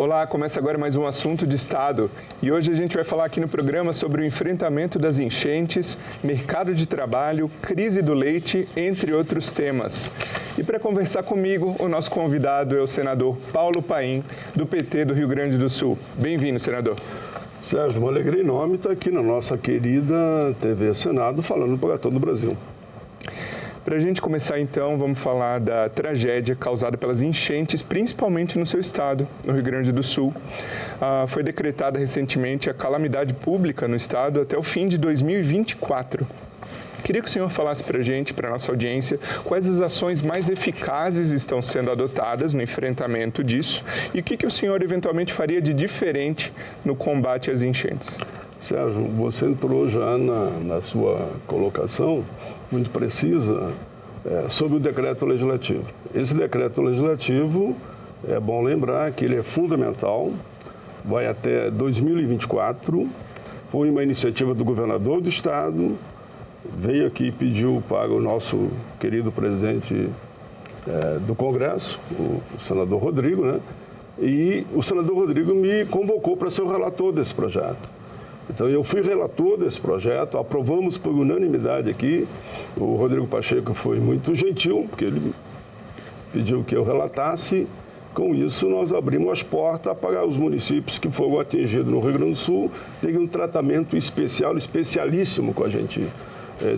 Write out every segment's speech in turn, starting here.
Olá, começa agora mais um Assunto de Estado. E hoje a gente vai falar aqui no programa sobre o enfrentamento das enchentes, mercado de trabalho, crise do leite, entre outros temas. E para conversar comigo, o nosso convidado é o senador Paulo Paim, do PT do Rio Grande do Sul. Bem-vindo, senador. Sérgio, uma alegria enorme estar aqui na nossa querida TV Senado, falando para todo o Brasil. Para a gente começar, então, vamos falar da tragédia causada pelas enchentes, principalmente no seu estado, no Rio Grande do Sul. Foi decretada recentemente a calamidade pública no estado até o fim de 2024. Queria que o senhor falasse para a gente, para a nossa audiência, quais as ações mais eficazes estão sendo adotadas no enfrentamento disso e o que o senhor eventualmente faria de diferente no combate às enchentes. Sérgio, você entrou já na sua colocação muito precisa sobre o decreto legislativo. Esse decreto legislativo, é bom lembrar que ele é fundamental, vai até 2024, foi uma iniciativa do governador do estado, veio aqui e pediu para o nosso querido presidente do Congresso, o senador Rodrigo, né? E o senador Rodrigo me convocou para ser o relator desse projeto. Então, eu fui relator desse projeto, aprovamos por unanimidade aqui. O Rodrigo Pacheco foi muito gentil, porque ele pediu que eu relatasse. Com isso, nós abrimos as portas para os municípios que foram atingidos no Rio Grande do Sul terem um tratamento especial, especialíssimo com a gente.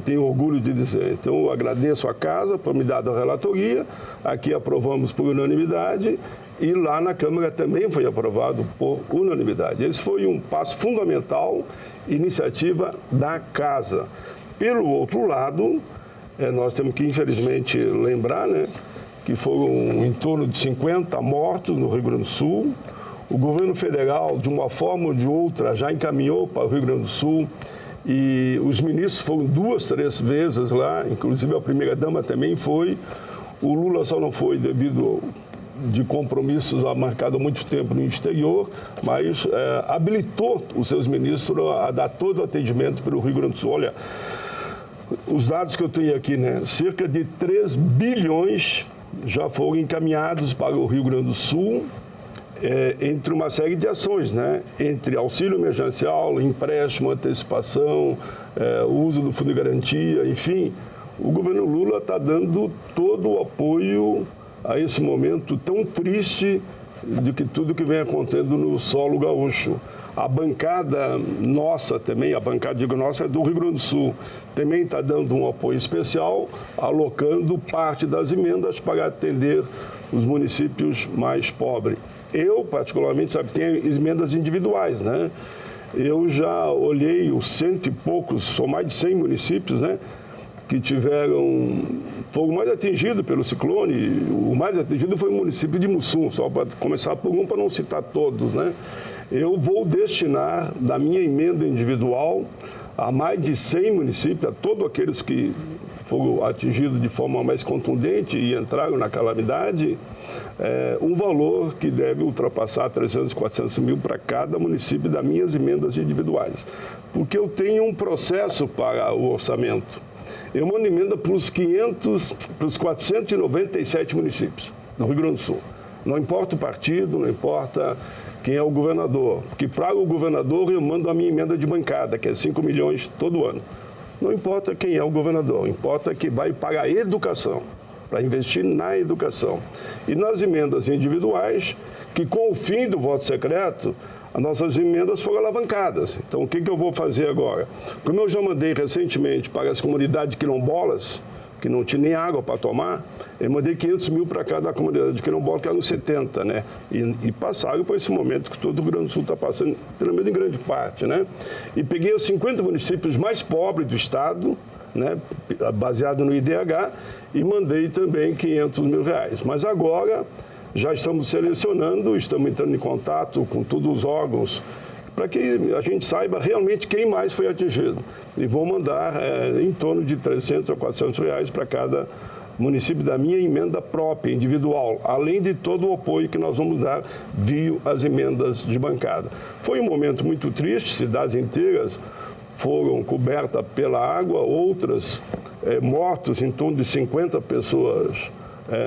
Tenho orgulho de dizer. Então, eu agradeço a casa por me dar a relatoria. Aqui aprovamos por unanimidade e lá na Câmara também foi aprovado por unanimidade. Esse foi um passo fundamental, iniciativa da casa. Pelo outro lado, nós temos que, infelizmente, lembrar, né, que foram em torno de 50 mortos no Rio Grande do Sul. O governo federal, de uma forma ou de outra, já encaminhou para o Rio Grande do Sul. E os ministros foram 2, 3 vezes lá, inclusive a primeira-dama também foi. O Lula só não foi devido de compromissos marcados há muito tempo no exterior, mas habilitou os seus ministros a dar todo o atendimento pelo Rio Grande do Sul. Olha, os dados que eu tenho aqui, né? Cerca de 3 bilhões já foram encaminhados para o Rio Grande do Sul, entre uma série de ações, né? Entre auxílio emergencial, empréstimo, antecipação, uso do fundo de garantia, enfim, o governo Lula está dando todo o apoio a esse momento tão triste de que tudo que vem acontecendo no solo gaúcho. A bancada nossa também, a bancada, digo nossa, é do Rio Grande do Sul, também está dando um apoio especial, alocando parte das emendas para atender os municípios mais pobres. Eu, particularmente, sabe, tenho emendas individuais, né? Eu já olhei os 100 e poucos, são mais de 100 municípios, né? Que foram mais atingidos pelo ciclone. O mais atingido foi o município de Mussum, só para começar por um, para não citar todos, né? Eu vou destinar da minha emenda individual a mais de 100 municípios, a todos aqueles que foram atingidos de forma mais contundente e entraram na calamidade, um valor que deve ultrapassar 300, 400 mil para cada município das minhas emendas individuais. Porque eu tenho um processo para o orçamento. Eu mando emenda para os 497 municípios do Rio Grande do Sul. Não importa o partido, não importa quem é o governador. Porque para o governador eu mando a minha emenda de bancada, que é 5 milhões todo ano. Não importa quem é o governador, importa que vai para a educação, para investir na educação. E nas emendas individuais, que com o fim do voto secreto, as nossas emendas foram alavancadas. Então, o que eu vou fazer agora? Como eu já mandei recentemente para as comunidades quilombolas, que não tinha nem água para tomar, eu mandei 500 mil para cada comunidade quilombola, que eram 70, né? E passaram por esse momento que todo o Rio Grande do Sul está passando, pelo menos em grande parte, né? E peguei os 50 municípios mais pobres do estado, né? Baseado no IDH, e mandei também 500 mil reais. Mas agora já estamos selecionando, estamos entrando em contato com todos os órgãos para que a gente saiba realmente quem mais foi atingido. E vou mandar em torno de 300 a 400 reais para cada município da minha emenda própria, individual, além de todo o apoio que nós vamos dar via as emendas de bancada. Foi um momento muito triste, cidades inteiras foram cobertas pela água, outras mortos, em torno de 50 pessoas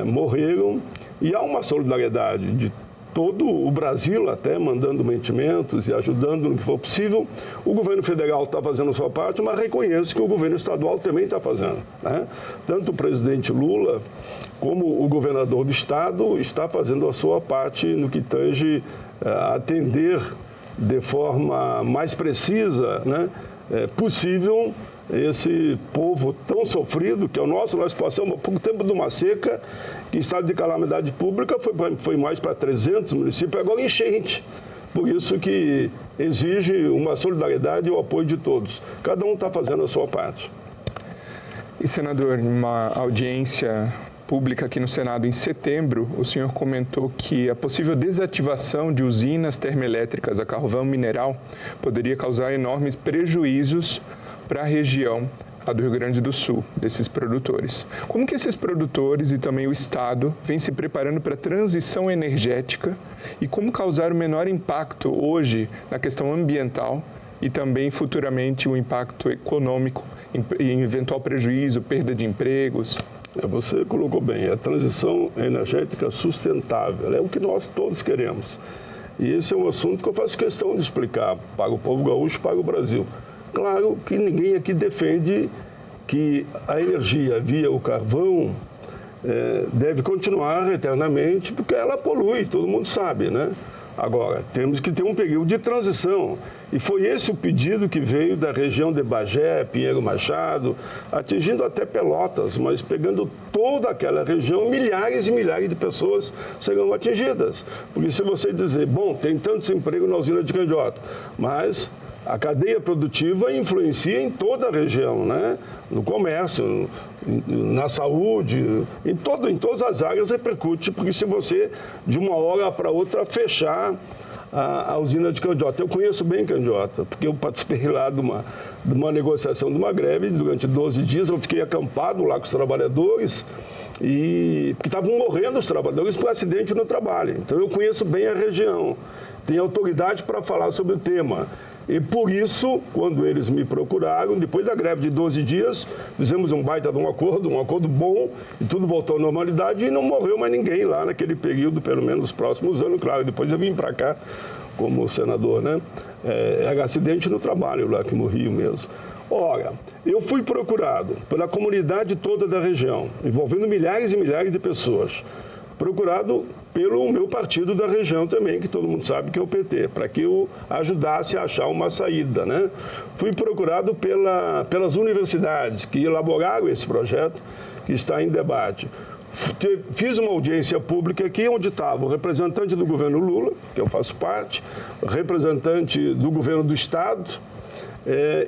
morreram, e há uma solidariedade de todo o Brasil até mandando mantimentos e ajudando no que for possível. O governo federal está fazendo a sua parte, mas reconheço que o governo estadual também está fazendo, né? Tanto o presidente Lula como o governador do estado está fazendo a sua parte no que tange atender de forma mais precisa, né, possível esse povo tão sofrido que é o nosso. Nós passamos há pouco tempo de uma seca, que em estado de calamidade pública foi mais para 300 municípios, agora enchente. Por isso que exige uma solidariedade e o apoio de todos. Cada um está fazendo a sua parte. E, senador, numa audiência pública aqui no Senado em setembro, o senhor comentou que a possível desativação de usinas termoelétricas a carvão mineral poderia causar enormes prejuízos para a região do Rio Grande do Sul, desses produtores. Como que esses produtores e também o Estado vêm se preparando para a transição energética e como causar o menor impacto hoje na questão ambiental e também futuramente o impacto econômico em eventual prejuízo, perda de empregos? Você colocou bem, a transição energética sustentável é o que nós todos queremos. E esse é um assunto que eu faço questão de explicar para o povo gaúcho, para o Brasil. Claro que ninguém aqui defende que a energia via o carvão deve continuar eternamente, porque ela polui, todo mundo sabe, né? Agora, temos que ter um período de transição. E foi esse o pedido que veio da região de Bagé, Pinheiro Machado, atingindo até Pelotas, mas pegando toda aquela região, milhares e milhares de pessoas serão atingidas. Porque se você dizer, bom, tem tantos empregos na usina de Candiota, mas a cadeia produtiva influencia em toda a região, né? No comércio, na saúde, em todas as áreas repercute, porque se você, de uma hora para outra, fechar a usina de Candiota. Eu conheço bem Candiota, porque eu participei lá de uma negociação de uma greve durante 12 dias, eu fiquei acampado lá com os trabalhadores, porque estavam morrendo os trabalhadores por acidente no trabalho. Então eu conheço bem a região, tenho autoridade para falar sobre o tema. E por isso, quando eles me procuraram, depois da greve de 12 dias, fizemos um baita de um acordo bom, e tudo voltou à normalidade e não morreu mais ninguém lá naquele período, pelo menos nos próximos anos, claro. Depois eu vim para cá como senador, né? Era acidente no trabalho lá que morriam mesmo. Ora, eu fui procurado pela comunidade toda da região, envolvendo milhares e milhares de pessoas, procurado pelo meu partido da região também, que todo mundo sabe que é o PT, para que eu ajudasse a achar uma saída, né? Fui procurado pelas universidades que elaboraram esse projeto, que está em debate. Fiz uma audiência pública aqui, onde estava o representante do governo Lula, que eu faço parte, o representante do governo do Estado,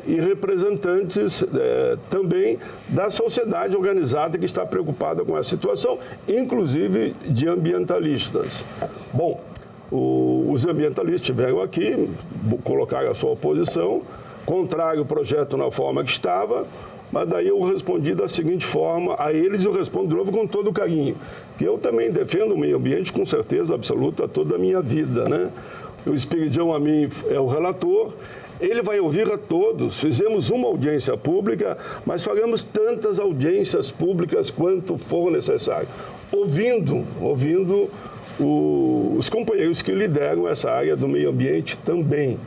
e representantes também da sociedade organizada que está preocupada com a situação, inclusive de ambientalistas. Bom, os ambientalistas estiveram aqui, colocaram a sua oposição, contrário ao projeto na forma que estava, mas daí eu respondi da seguinte forma, a eles eu respondo de novo com todo carinho, que eu também defendo o meio ambiente com certeza absoluta toda a minha vida, né? O Espiridião a mim é o relator, ele vai ouvir a todos. Fizemos uma audiência pública, mas faremos tantas audiências públicas quanto for necessário, ouvindo os companheiros que lideram essa área do meio ambiente também.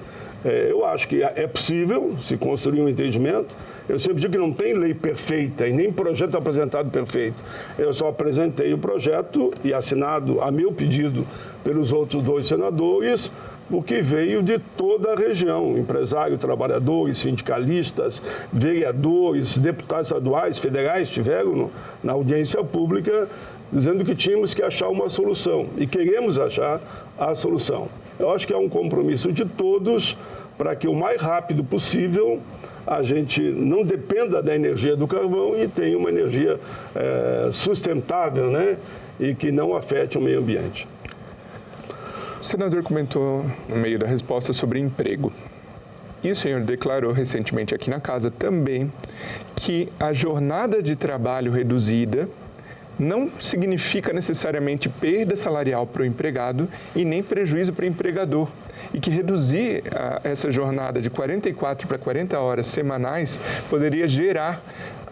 Eu acho que é possível se construir um entendimento. Eu sempre digo que não tem lei perfeita e nem projeto apresentado perfeito. Eu só apresentei o projeto e assinado a meu pedido pelos outros 2 senadores, o que veio de toda a região, empresários, trabalhadores, sindicalistas, vereadores, deputados estaduais, federais estiveram na audiência pública dizendo que tínhamos que achar uma solução e queremos achar a solução. Eu acho que é um compromisso de todos para que o mais rápido possível a gente não dependa da energia do carvão e tenha uma energia sustentável, né? E que não afete o meio ambiente. O senador comentou no meio da resposta sobre emprego. E o senhor declarou recentemente aqui na casa também que a jornada de trabalho reduzida não significa necessariamente perda salarial para o empregado e nem prejuízo para o empregador. E que reduzir essa jornada de 44 para 40 horas semanais poderia gerar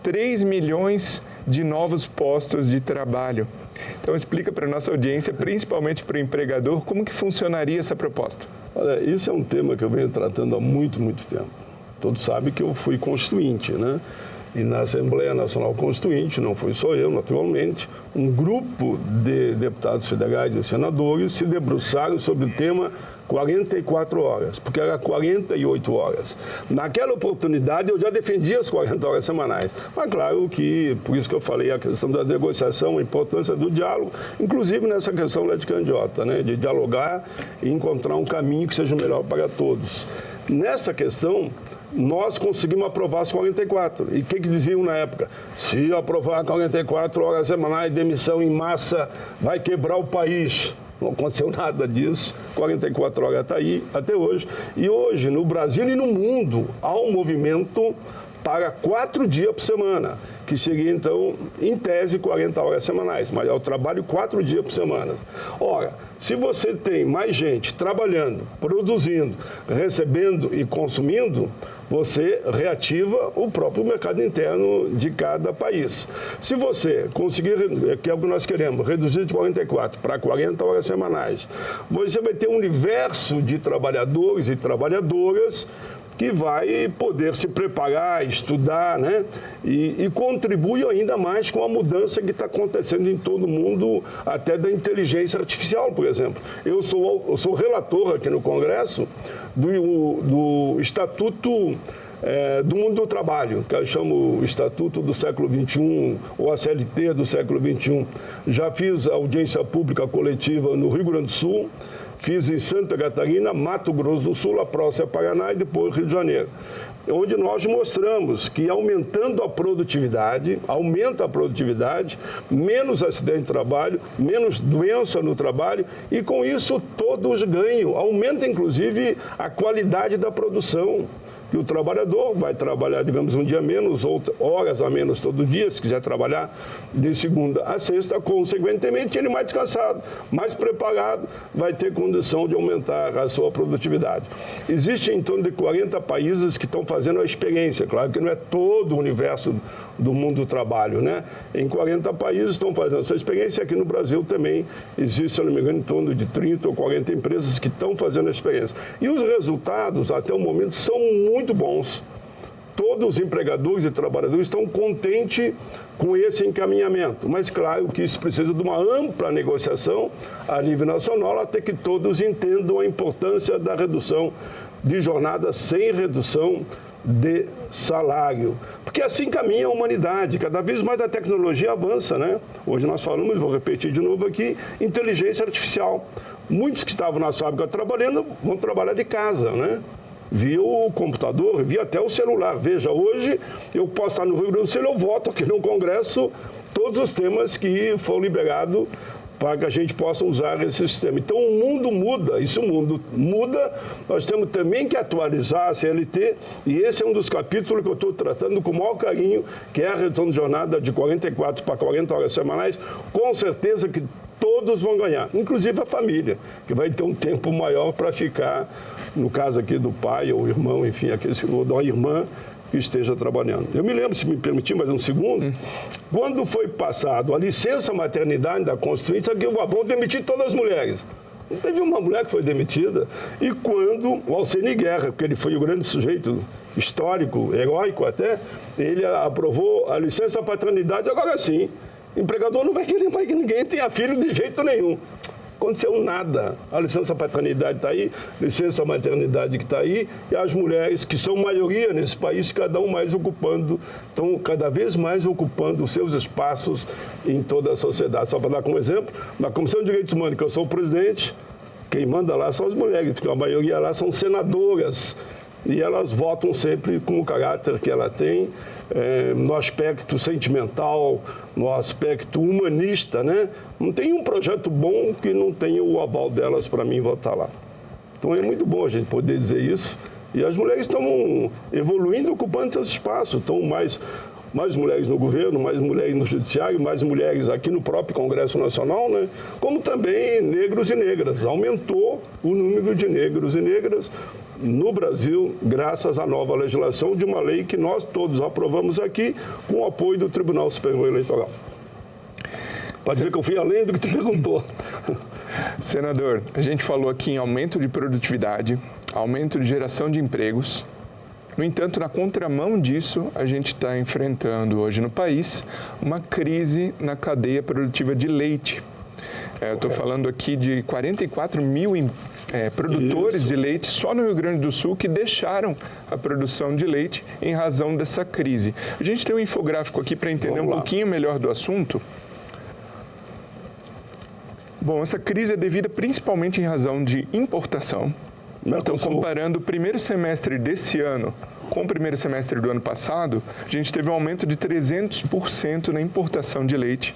3 milhões de novos postos de trabalho. Então, explica para a nossa audiência, principalmente para o empregador, como que funcionaria essa proposta. Olha, isso é um tema que eu venho tratando há muito, muito tempo. Todos sabem que eu fui constituinte, né? E na Assembleia Nacional Constituinte, não fui só eu, naturalmente, um grupo de deputados federais e senadores se debruçaram sobre o tema 44 horas, porque era 48 horas. Naquela oportunidade, eu já defendia as 40 horas semanais. Mas, claro que, por isso que eu falei a questão da negociação, a importância do diálogo, inclusive nessa questão lá de candiota, né? De dialogar e encontrar um caminho que seja melhor para todos. Nessa questão, nós conseguimos aprovar as 44. E o que diziam na época? Se aprovar 44 horas semanais, demissão em massa, vai quebrar o país. Não aconteceu nada disso. 44 horas está aí até hoje. E hoje, no Brasil e no mundo, há um movimento para 4 dias por semana, que seria, então, em tese, 40 horas semanais, mas é o trabalho 4 dias por semana. Ora, se você tem mais gente trabalhando, produzindo, recebendo e consumindo, você reativa o próprio mercado interno de cada país. Se você conseguir, que é o que nós queremos, reduzir de 44 para 40 horas semanais, você vai ter um universo de trabalhadores e trabalhadoras que vai poder se preparar, estudar, né? E contribui ainda mais com a mudança que está acontecendo em todo o mundo, até da inteligência artificial, por exemplo. Eu sou relator aqui no Congresso do Estatuto do Mundo do Trabalho, que eu chamo o Estatuto do século XXI, ou a CLT do século XXI. Já fiz audiência pública coletiva no Rio Grande do Sul, fiz em Santa Catarina, Mato Grosso do Sul, a próxima Paraná e depois Rio de Janeiro, onde nós mostramos que aumentando a produtividade, aumenta a produtividade, menos acidente de trabalho, menos doença no trabalho e com isso todos ganham, aumenta inclusive a qualidade da produção. Que o trabalhador vai trabalhar, digamos, um dia menos, ou horas a menos todo dia, se quiser trabalhar de segunda a sexta, consequentemente ele mais descansado, mais preparado, vai ter condição de aumentar a sua produtividade. Existem em torno de 40 países que estão fazendo a experiência, claro que não é todo o universo do mundo do trabalho, né? Em 40 países estão fazendo essa experiência, aqui no Brasil também existe, se não me engano, em torno de 30 ou 40 empresas que estão fazendo a experiência. E os resultados, até o momento, são muito bons. Todos os empregadores e trabalhadores estão contentes com esse encaminhamento. Mas, claro, que isso precisa de uma ampla negociação a nível nacional, até que todos entendam a importância da redução de jornada sem redução de salário. Porque assim caminha a humanidade. Cada vez mais a tecnologia avança, né? Hoje nós falamos, vou repetir de novo aqui, inteligência artificial. Muitos que estavam na fábrica trabalhando vão trabalhar de casa, né? Via o computador, via até o celular. Veja, hoje eu posso estar no Rio Grande do Sul, eu voto aqui no Congresso todos os temas que foram liberados para que a gente possa usar esse sistema. Então, o mundo muda, e se o mundo muda, nós temos também que atualizar a CLT, e esse é um dos capítulos que eu estou tratando com o maior carinho, que é a redução de jornada de 44 para 40 horas semanais, com certeza que todos vão ganhar, inclusive a família, que vai ter um tempo maior para ficar, no caso aqui do pai ou irmão, enfim, ou da irmã, que esteja trabalhando. Eu me lembro, se me permitir mais um segundo, quando foi passado a licença maternidade da Constituinte, que vão demitir todas as mulheres. Não teve uma mulher que foi demitida. E quando o Alceni Guerra, porque ele foi o grande sujeito histórico, heróico até, ele aprovou a licença paternidade, agora sim, o empregador não vai querer mais que ninguém tenha filho de jeito nenhum. Aconteceu nada. A licença paternidade está aí, licença maternidade que está aí, e as mulheres, que são maioria nesse país, cada mais ocupando, estão cada vez mais ocupando os seus espaços em toda a sociedade. Só para dar como exemplo, na Comissão de Direitos Humanos, que eu sou o presidente, quem manda lá são as mulheres, porque a maioria lá são senadoras, e elas votam sempre com o caráter que ela tem, no aspecto sentimental, no aspecto humanista, né? Não tem um projeto bom que não tenha o aval delas para mim votar lá. Então é muito bom a gente poder dizer isso. E as mulheres estão evoluindo, ocupando seus espaços, estão mais mais mulheres no governo, mais mulheres no judiciário, mais mulheres aqui no próprio Congresso Nacional, né? Como também negros e negras. Aumentou o número de negros e negras no Brasil, graças à nova legislação de uma lei que nós todos aprovamos aqui com o apoio do Tribunal Superior Eleitoral. Pode ver que eu fui além do que tu perguntou. Senador, a gente falou aqui em aumento de produtividade, aumento de geração de empregos. No entanto, na contramão disso, a gente está enfrentando hoje no país uma crise na cadeia produtiva de leite. Eu estou falando aqui de 44 mil produtores de leite só no Rio Grande do Sul que deixaram a produção de leite em razão dessa crise. A gente tem um infográfico aqui para entender um pouquinho melhor do assunto. Bom, essa crise é devida principalmente em razão de importação. Então, comparando o primeiro semestre desse ano com o primeiro semestre do ano passado, a gente teve um aumento de 300% na importação de leite,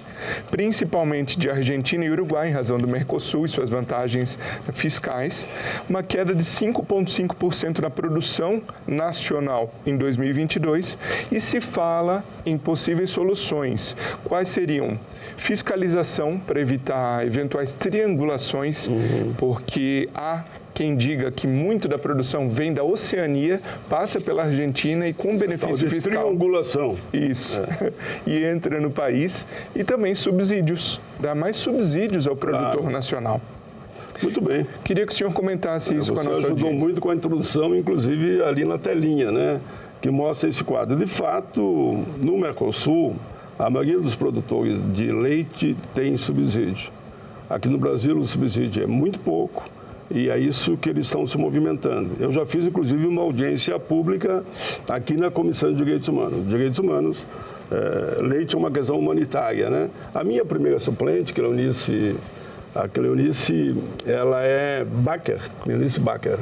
principalmente de Argentina e Uruguai, em razão do Mercosul e suas vantagens fiscais, uma queda de 5,5% na produção nacional em 2022 e se fala em possíveis soluções. Quais seriam? Fiscalização para evitar eventuais triangulações, porque há quem diga que muito da produção vem da Oceania, passa pela Argentina e com benefício fiscal. Triangulação. Isso. E entra no país. E também subsídios. Dá mais subsídios ao produtor nacional. Muito bem. Queria que o senhor comentasse isso com a nossa audiência. Você ajudou muito com a introdução, inclusive ali na telinha, né? Que mostra esse quadro. De fato, no Mercosul, a maioria dos produtores de leite tem subsídio. Aqui no Brasil, o subsídio é muito pouco. E é isso que eles estão se movimentando. Eu já fiz, inclusive, uma audiência pública aqui na Comissão de Direitos Humanos. Direitos Humanos, leite é uma questão humanitária, né? A minha primeira suplente, a Cleonice, ela é Bacher, Cleonice Bacher,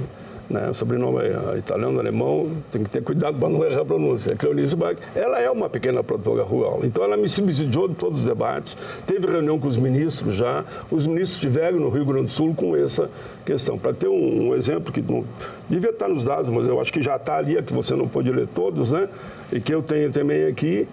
né? O sobrenome é italiano, alemão, tem que ter cuidado para não errar a pronúncia. Cleonice Bacher, ela é uma pequena produtora rural, então ela me subsidiou de todos os debates, teve reunião com os ministros já, os ministros estiveram no Rio Grande do Sul com essa questão. Para ter um exemplo que não devia estar nos dados, mas eu acho que já está ali, é que você não pode ler todos, né? E que eu tenho também aqui,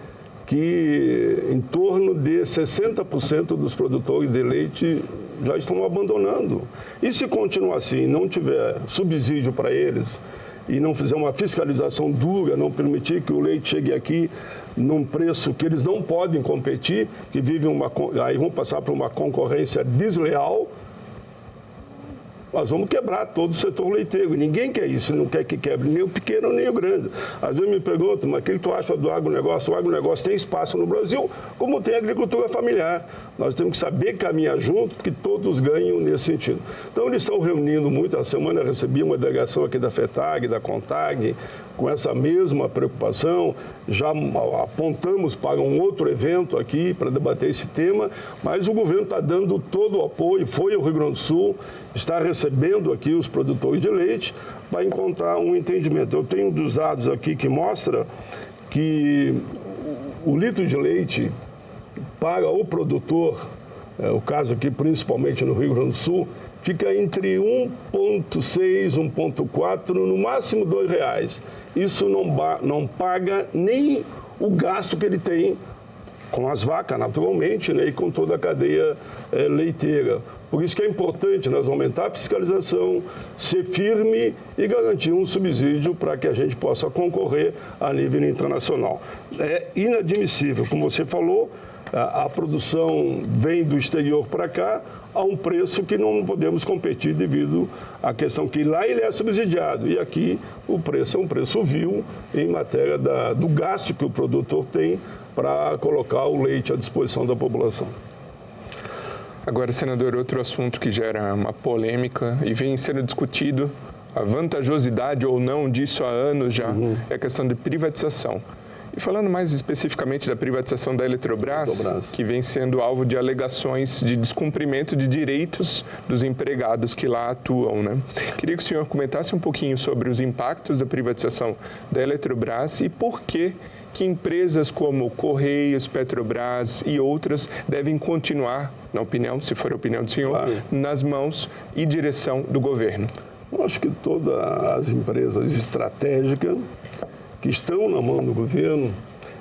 que em torno de 60% dos produtores de leite já estão abandonando. E se continuar assim, não tiver subsídio para eles e não fizer uma fiscalização dura, não permitir que o leite chegue aqui num preço que eles não podem competir, que aí vão passar por uma concorrência desleal, nós vamos quebrar todo o setor leiteiro. Ninguém quer isso, não quer que quebre nem o pequeno nem o grande. Às vezes me perguntam, mas o que tu acha do agronegócio? O agronegócio tem espaço no Brasil, como tem a agricultura familiar. Nós temos que saber caminhar junto, porque todos ganham nesse sentido. Então, eles estão reunindo muito. A semana eu recebi uma delegação aqui da FETAG, da CONTAG, com essa mesma preocupação. Já apontamos para um outro evento aqui para debater esse tema, mas o governo está dando todo o apoio, foi ao Rio Grande do Sul, está recebendo aqui os produtores de leite para encontrar um entendimento. Eu tenho dos dados aqui que mostra que o litro de leite para o produtor, o caso aqui principalmente no Rio Grande do Sul, fica entre 1,6, 1,4, no máximo R$2. Isso não paga nem o gasto que ele tem com as vacas, naturalmente, né, e com toda a cadeia leiteira. Por isso que é importante nós aumentar a fiscalização, ser firme e garantir um subsídio para que a gente possa concorrer a nível internacional. É inadmissível, como você falou, a produção vem do exterior para cá a um preço que não podemos competir devido à questão que lá ele é subsidiado e aqui o preço é um preço vil em matéria do gasto que o produtor tem para colocar o leite à disposição da população. Agora, senador, outro assunto que gera uma polêmica e vem sendo discutido, a vantajosidade ou não disso há anos já, é a questão de privatização. E falando mais especificamente da privatização da Eletrobras, que vem sendo alvo de alegações de descumprimento de direitos dos empregados que lá atuam, né? Queria que o senhor comentasse um pouquinho sobre os impactos da privatização da Eletrobras e por que empresas como Correios, Petrobras e outras devem continuar, na opinião, se for a opinião do senhor, nas mãos e direção do governo. Eu acho que todas as empresas estratégicas que estão na mão do governo,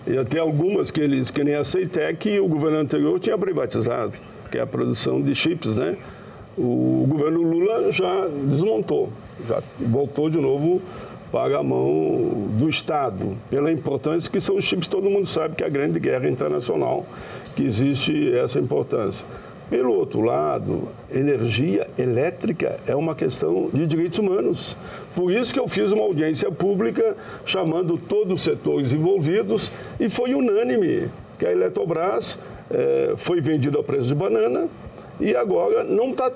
E até algumas que nem a Ceitec, o governo anterior tinha privatizado, que é a produção de chips, né? O governo Lula já desmontou, já voltou de novo para a mão do Estado, pela importância que são os chips. Todo mundo sabe que é a grande guerra internacional, que existe essa importância. Pelo outro lado, energia elétrica é uma questão de direitos humanos. Por isso que eu fiz uma audiência pública chamando todos os setores envolvidos e foi unânime que a Eletrobras foi vendida a preço de banana e agora não está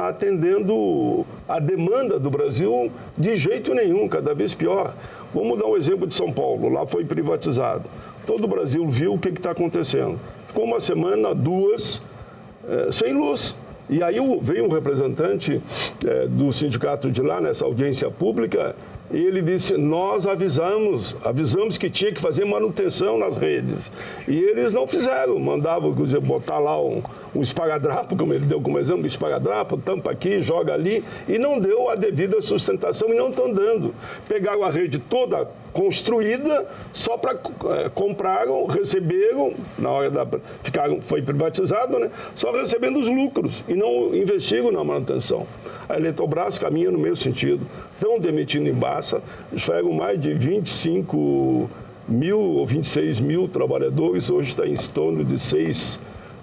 atendendo a demanda do Brasil de jeito nenhum, cada vez pior. Vamos dar um exemplo de São Paulo, lá foi privatizado. Todo o Brasil viu o que está acontecendo. Ficou uma semana, duas, sem luz. E aí veio um representante do sindicato de lá, nessa audiência pública, e ele disse, nós avisamos que tinha que fazer manutenção nas redes. E eles não fizeram, mandavam botar lá um esparadrapo, como ele deu como exemplo, um esparadrapo, tampa aqui, joga ali, e não deu a devida sustentação e não estão dando. Pegaram a rede toda construída, só para compraram, receberam, na hora foi privatizado, né? Só recebendo os lucros e não investiram na manutenção. A Eletrobras caminha no mesmo sentido, estão demitindo em massa, tiveram mais de 25 mil ou 26 mil trabalhadores, hoje está em torno de 6,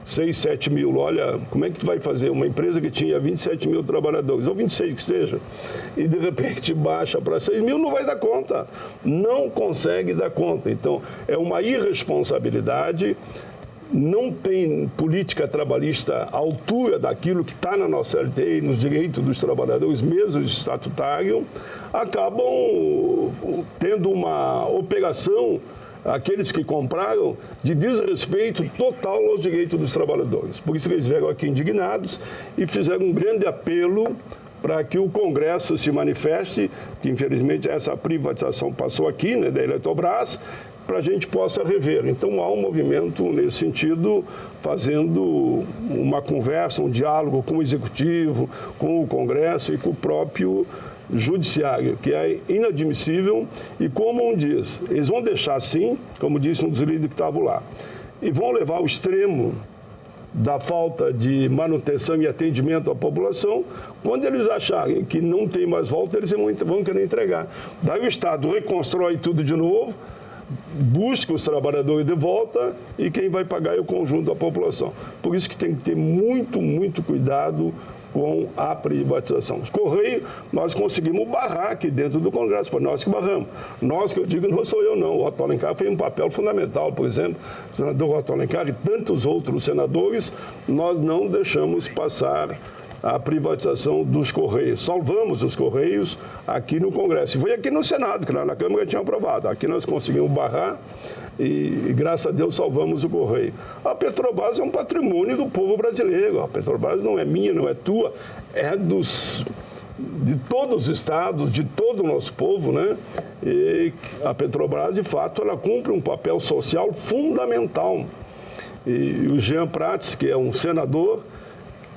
7 mil. Olha, como é que tu vai fazer uma empresa que tinha 27 mil trabalhadores, ou 26 que seja, e de repente baixa para 6 mil, não vai dar conta, não consegue dar conta. Então, é uma irresponsabilidade, não tem política trabalhista à altura daquilo que está na nossa LT e nos direitos dos trabalhadores, mesmo estatutário, acabam tendo uma operação, aqueles que compraram, de desrespeito total aos direitos dos trabalhadores. Por isso que eles vieram aqui indignados e fizeram um grande apelo para que o Congresso se manifeste, que infelizmente essa privatização passou aqui, né, da Eletrobras, para a gente possa rever. Então há um movimento nesse sentido, fazendo uma conversa, um diálogo com o Executivo, com o Congresso e com o próprio Judiciário, que é inadmissível. E como um diz, eles vão deixar assim, como disse um dos líderes que estavam lá, e vão levar ao extremo da falta de manutenção e atendimento à população. Quando eles acharem que não tem mais volta, eles vão querer entregar. Daí o Estado reconstrói tudo de novo, busca os trabalhadores de volta e quem vai pagar é o conjunto da população. Por isso que tem que ter muito, muito cuidado com a privatização. Os Correios, nós conseguimos barrar aqui dentro do Congresso, foi nós que barramos. Nós, que eu digo, não sou eu não, o Otto Alencar fez um papel fundamental, por exemplo, o senador Otto Alencar e tantos outros senadores, nós não deixamos passar a privatização dos Correios. Salvamos os Correios aqui no Congresso. E foi aqui no Senado, que lá na Câmara tinha aprovado. Aqui nós conseguimos barrar e graças a Deus, salvamos o Correio. A Petrobras é um patrimônio do povo brasileiro. A Petrobras não é minha, não é tua, é de todos os estados, de todo o nosso povo, né? E a Petrobras, de fato, ela cumpre um papel social fundamental. E o Jean Prats, que é um senador,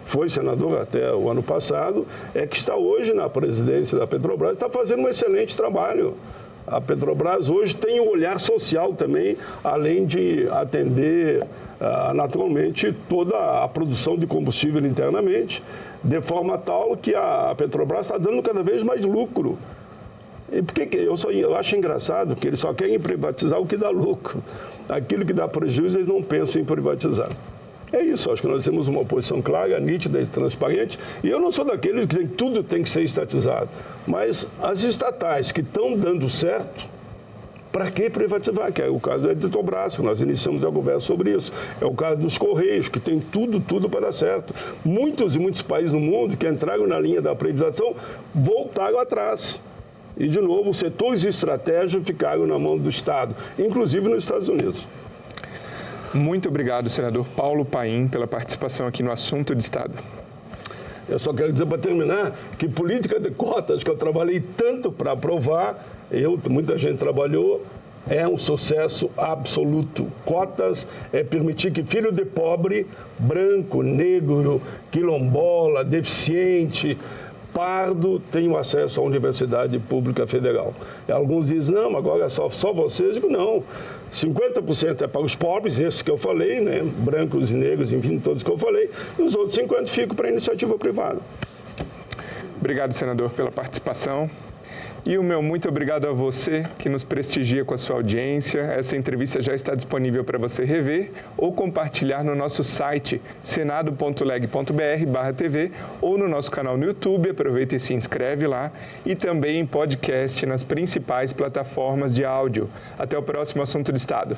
foi senador até o ano passado, é que está hoje na presidência da Petrobras, está fazendo um excelente trabalho. A Petrobras hoje tem um olhar social também, além de atender naturalmente toda a produção de combustível internamente, de forma tal que a Petrobras está dando cada vez mais lucro. E por que eu acho engraçado que eles só querem privatizar o que dá lucro. Aquilo que dá prejuízo, eles não pensam em privatizar. É isso, acho que nós temos uma posição clara, nítida e transparente, e eu não sou daqueles que dizem que tudo tem que ser estatizado, mas as estatais que estão dando certo, para que privatizar? Que é o caso da Eletrobras, que nós iniciamos a conversa sobre isso, é o caso dos Correios, que tem tudo para dar certo. Muitos países no mundo que entraram na linha da privatização voltaram atrás. E, de novo, os setores de estratégia ficaram na mão do Estado, inclusive nos Estados Unidos. Muito obrigado, senador Paulo Paim, pela participação aqui no Assunto de Estado. Eu só quero dizer, para terminar, que política de cotas, que eu trabalhei tanto para aprovar, muita gente trabalhou, é um sucesso absoluto. Cotas é permitir que filho de pobre, branco, negro, quilombola, deficiente, pardo tenham acesso à universidade pública federal. E alguns dizem, não, agora é só vocês. Eu digo, não, 50% é para os pobres, esses que eu falei, né? Brancos e negros, enfim, todos que eu falei, e os outros 50% ficam para a iniciativa privada. Obrigado, senador, pela participação. E o meu muito obrigado a você que nos prestigia com a sua audiência. Essa entrevista já está disponível para você rever ou compartilhar no nosso site senado.leg.br/tv ou no nosso canal no YouTube. Aproveita e se inscreve lá. E também em podcast nas principais plataformas de áudio. Até o próximo Assunto de Estado.